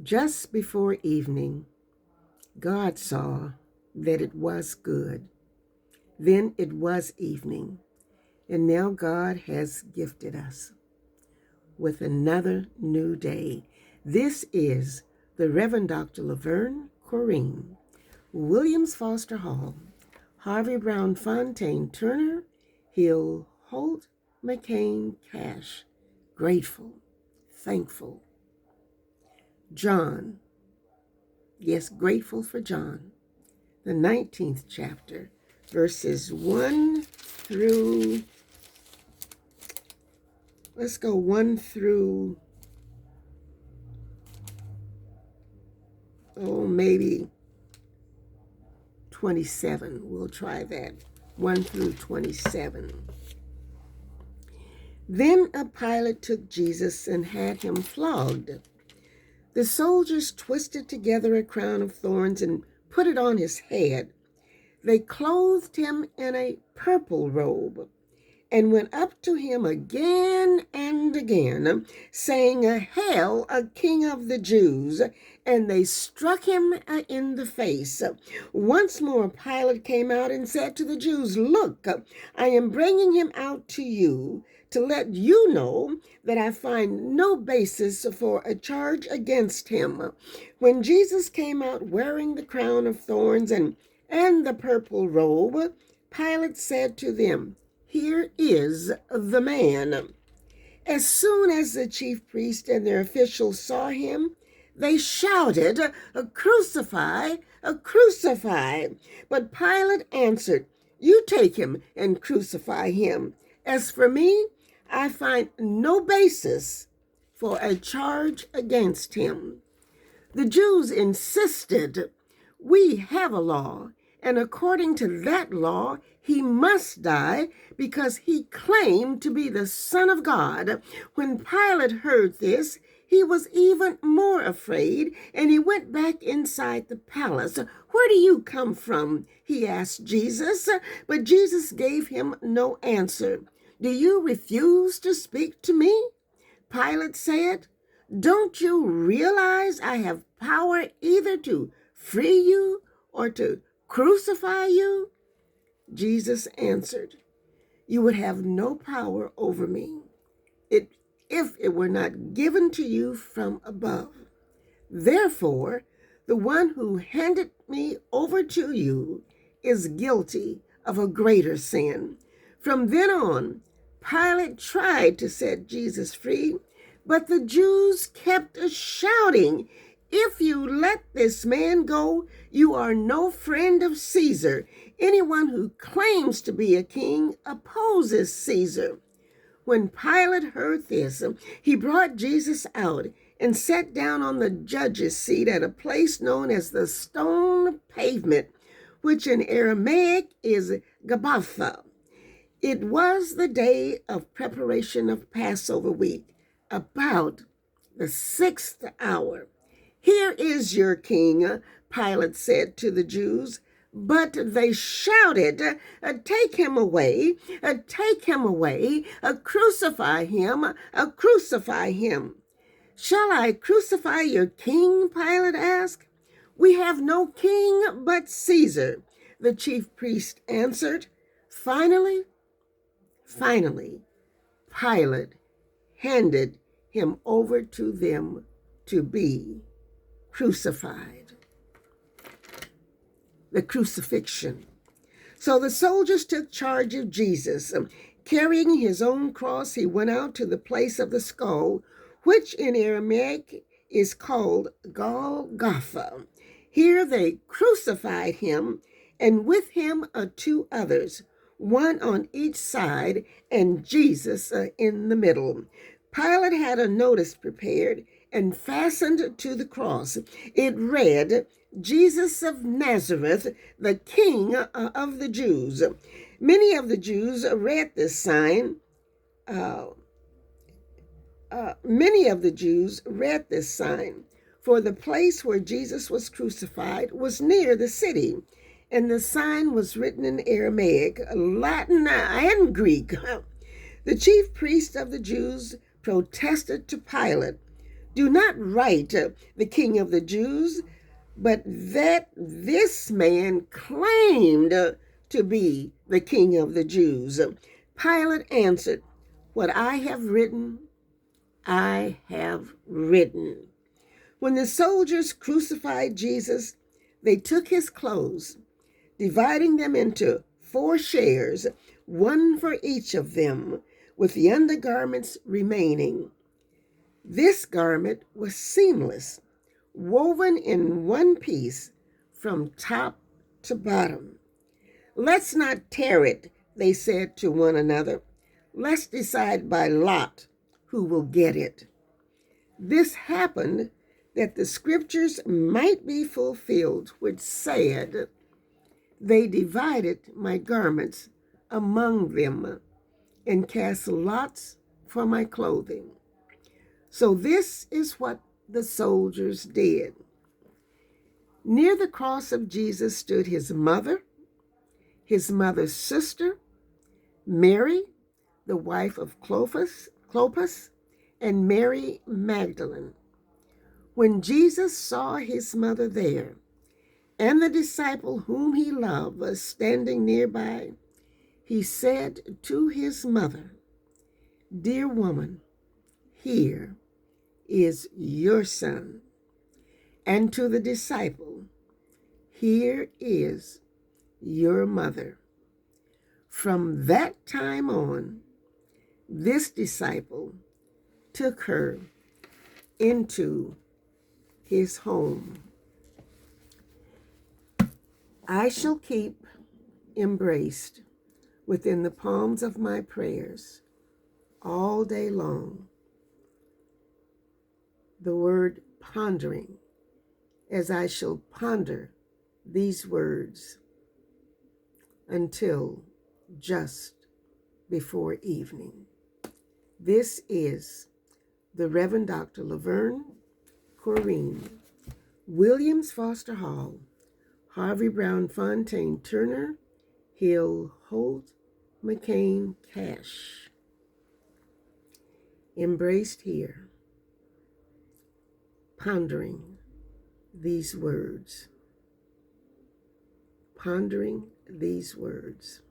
Just before evening, God saw that it was good. Then it was evening, and now God has gifted us with another new day. This is the Reverend Dr. Laverne Corrine, Williams Foster Hall, Harvey Brown Fontaine Turner, Hill Holt, McCain Cash, grateful, thankful. John, yes, grateful for John, the 19th chapter, verses 1 through, let's go 1 through, maybe 27. We'll try that. 1 through 27. Then a Pilate took Jesus and had him flogged. The soldiers twisted together a crown of thorns and put it on his head. They clothed him in a purple robe and went up to him again and again, saying, "Hail, a King of the Jews!" And they struck him in the face. Once more Pilate came out and said to the Jews, "Look, I am bringing him out to you to let you know that I find no basis for a charge against him." When Jesus came out wearing the crown of thorns and the purple robe, Pilate said to them, "Here is the man." As soon as the chief priest and their officials saw him, they shouted, "Crucify, crucify." But Pilate answered, "You take him and crucify him. As for me, I find no basis for a charge against him." The Jews insisted, "We have a law, and according to that law, he must die because he claimed to be the Son of God." When Pilate heard this, he was even more afraid, and he went back inside the palace. "Where do you come from?" he asked Jesus. But Jesus gave him no answer. "Do you refuse to speak to me?" Pilate said. "Don't you realize I have power either to free you or to crucify you?" Jesus answered, "You would have no power over me if it were not given to you from above. Therefore, the one who handed me over to you is guilty of a greater sin." From then on, Pilate tried to set Jesus free, but the Jews kept shouting, "If you let this man go, you are no friend of Caesar. Anyone who claims to be a king opposes Caesar." When Pilate heard this, he brought Jesus out and sat down on the judge's seat at a place known as the Stone Pavement, which in Aramaic is Gabbatha. It was the day of preparation of Passover week, about the 6th hour. "Here is your king," Pilate said to the Jews. But they shouted, "Take him away, take him away, crucify him, crucify him." "Shall I crucify your king?" Pilate asked. "We have no king but Caesar," the chief priest answered. Finally, Pilate handed him over to them to be crucified. The crucifixion. So the soldiers took charge of Jesus. Carrying his own cross, he went out to the place of the skull, which in Aramaic is called Golgotha. Here they crucified him, and with him two others, one on each side, and Jesus in the middle. Pilate had a notice prepared and fastened to the cross. It read, "Jesus of Nazareth, the King of the Jews." Many of the Jews read this sign. For the place where Jesus was crucified was near the city, and the sign was written in Aramaic, Latin, and Greek. The chief priest of the Jews protested to Pilate, Do not write the King of the Jews, but that this man claimed to be the King of the Jews. Pilate answered, what I have written, I have written. When the soldiers crucified Jesus, they took his clothes, dividing them into 4 shares, one for each of them, with the undergarments remaining. This garment was seamless, woven in one piece from top to bottom. Let's not tear it, they said to one another. Let's decide by lot who will get it. This happened that the scriptures might be fulfilled, which said, they divided my garments among them and cast lots for my clothing. So this is what the soldiers did. Near the cross of Jesus stood his mother's sister, Mary, the wife of Clopas, and Mary Magdalene. When Jesus saw his mother there, and the disciple whom he loved was standing nearby, he said to his mother, dear woman, here is your son. And to the disciple, here is your mother. From that time on, this disciple took her into his home. I shall keep embraced within the palms of my prayers all day long the word pondering, as I shall ponder these words until just before evening. This is the Reverend Dr. Laverne Corrine, Williams Foster Hall, Harvey Brown Fontaine Turner, Hill Holt, McCain Cash. Embraced here, pondering these words. Pondering these words.